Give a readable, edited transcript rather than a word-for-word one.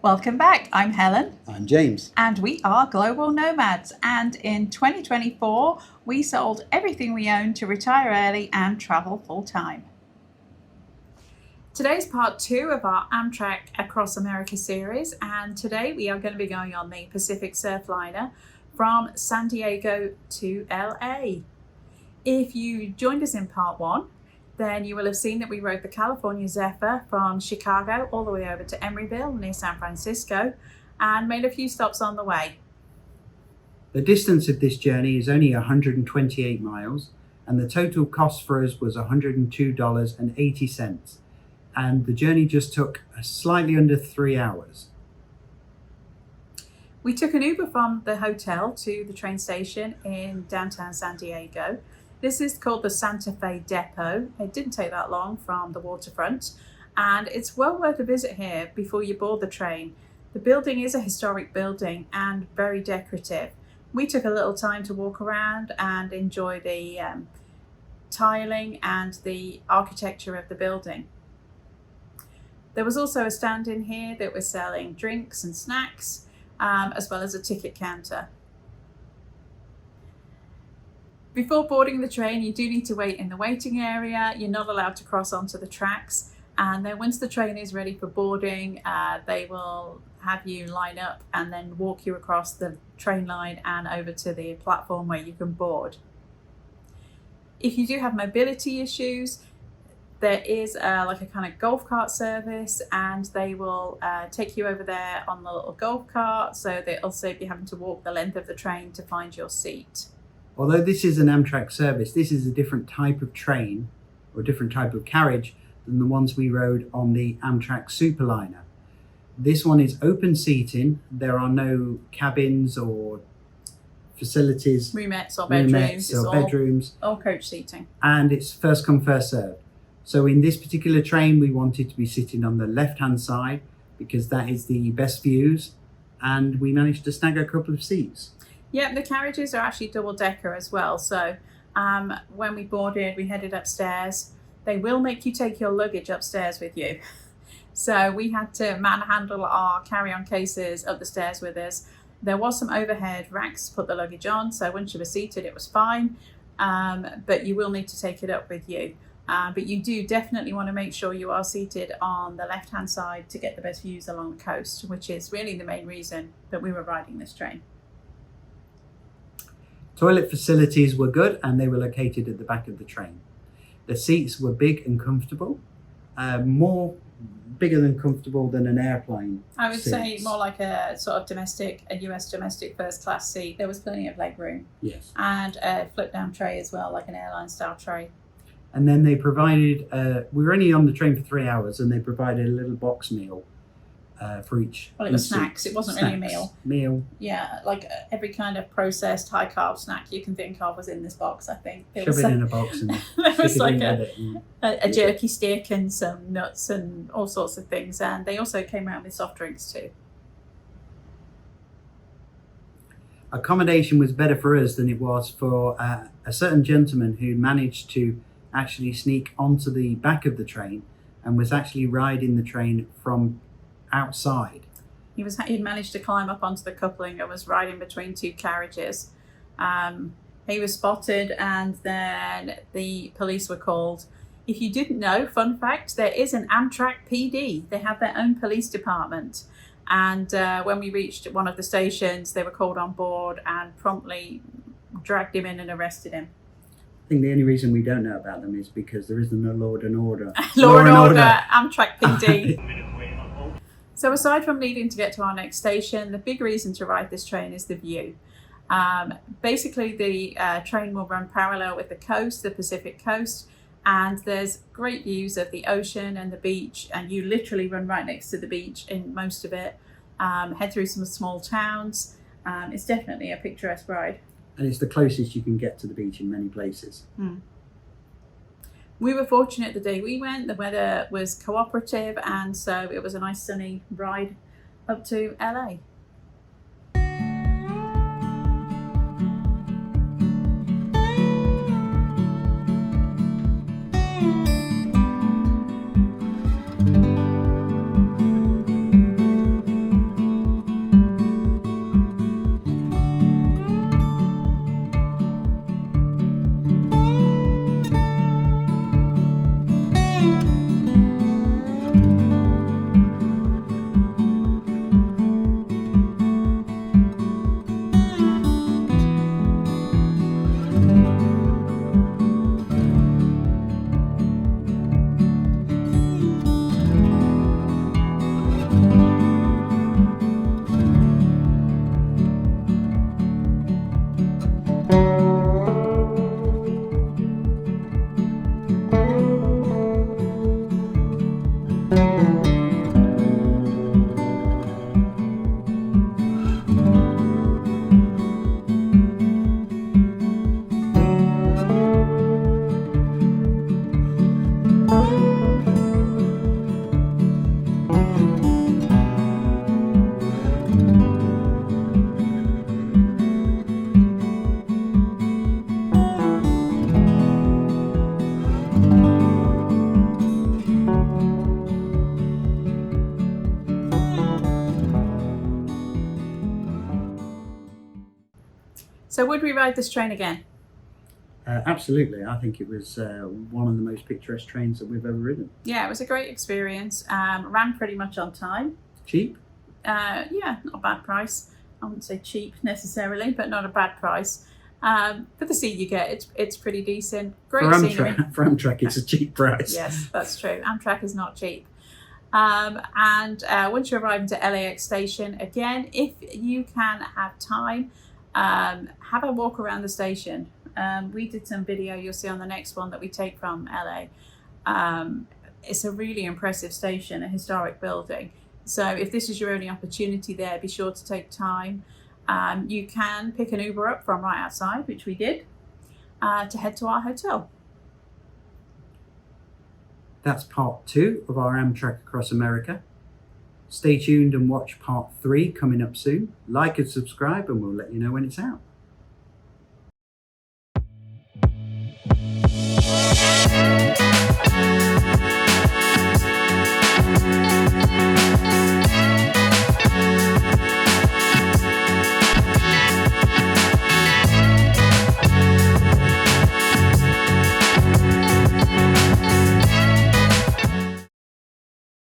Welcome back. I'm Helen. I'm James. And we are global nomads. And in 2024, we sold everything we owned to retire early and travel full time. Today's part 2 of our Amtrak Across America series. And today we are going to be going on the Pacific Surfliner from San Diego to LA. If you joined us in part 1, then you will have seen that we rode the California Zephyr from Chicago all the way over to Emeryville near San Francisco and made a few stops on the way. The distance of this journey is only 128 miles and the total cost for us was $102.80, and the journey just took slightly under 3 hours. We took an Uber from the hotel to the train station in downtown San Diego. This is called the Santa Fe Depot. It didn't take that long from the waterfront, and it's well worth a visit here before you board the train. The building is a historic building and very decorative. We took a little time to walk around and enjoy the tiling and the architecture of the building. There was also a stand in here that was selling drinks and snacks, as well as a ticket counter. Before boarding the train, you do need to wait in the waiting area. You're not allowed to cross onto the tracks. And then once the train is ready for boarding, they will have you line up and then walk you across the train line and over to the platform where you can board. If you do have mobility issues, there is like a kind of golf cart service, and they will take you over there on the little golf cart, so they'll save you having to walk the length of the train to find your seat. Although this is an Amtrak service, this is a different type of train or a different type of carriage than the ones we rode on the Amtrak Superliner. This one is open seating. There are no cabins or facilities, roomettes or bedrooms. All coach seating. And it's first come, first served. So in this particular train, we wanted to be sitting on the left-hand side because that is the best views, and we managed to snag a couple of seats. Yeah, the carriages are actually double-decker as well. So when we boarded, we headed upstairs. They will make you take your luggage upstairs with you. So we had to manhandle our carry-on cases up the stairs with us. There was some overhead racks to put the luggage on, so once you were seated, it was fine. But you will need to take it up with you. But you do definitely want to make sure you are seated on the left-hand side to get the best views along the coast, which is really the main reason that we were riding this train. Toilet facilities were good and they were located at the back of the train. The seats were big and comfortable, bigger than comfortable than an airplane. I would say more like a sort of a US domestic first class seat. There was plenty of leg room. Yes. And a flip down tray as well, like an airline style tray. And then they provided, we were only on the train for 3 hours, and they provided a little box meal for each. Well, it was snacks. It wasn't really a meal. Meal. Yeah, like every kind of processed high carb snack you can think of was in this box, I think. Shove it in a box and there was like a jerky stick and some nuts and all sorts of things. And they also came around with soft drinks too. Accommodation was better for us than it was for a certain gentleman who managed to actually sneak onto the back of the train and was actually riding the train from outside. He'd managed to climb up onto the coupling and was riding between two carriages. He was spotted and then the police were called. If you didn't know, fun fact, there is an Amtrak PD. They have their own police department. And when we reached one of the stations, they were called on board and promptly dragged him in and arrested him. I think the only reason we don't know about them is because there isn't a Law and Order. Law and Order, Amtrak PD. So aside from needing to get to our next station, the big reason to ride this train is the view. Basically, the train will run parallel with the coast, the Pacific coast, and there's great views of the ocean and the beach, and you literally run right next to the beach in most of it. Head through some small towns. It's definitely a picturesque ride. And it's the closest you can get to the beach in many places. We were fortunate the day we went. The weather was cooperative, and so it was a nice sunny ride up to LA. So would we ride this train again? Absolutely. I think it was one of the most picturesque trains that we've ever ridden. Yeah, it was a great experience. Ran pretty much on time. Cheap? Yeah, not a bad price. I wouldn't say cheap necessarily, but not a bad price. For the seat you get, it's pretty decent. Great scenery. For Amtrak, it's a cheap price. Yes, that's true. Amtrak is not cheap. And once you arrive into LAX station, again, if you can have time, have a walk around the station. We did some video, you'll see on the next one, that we take from LA. It's a really impressive station, a historic building. So if this is your only opportunity there, be sure to take time. You can pick an Uber up from right outside, which we did, to head to our hotel. That's part 2 of our Amtrak Across America. Stay tuned and watch part 3 coming up soon. Like and subscribe, and we'll let you know when it's out.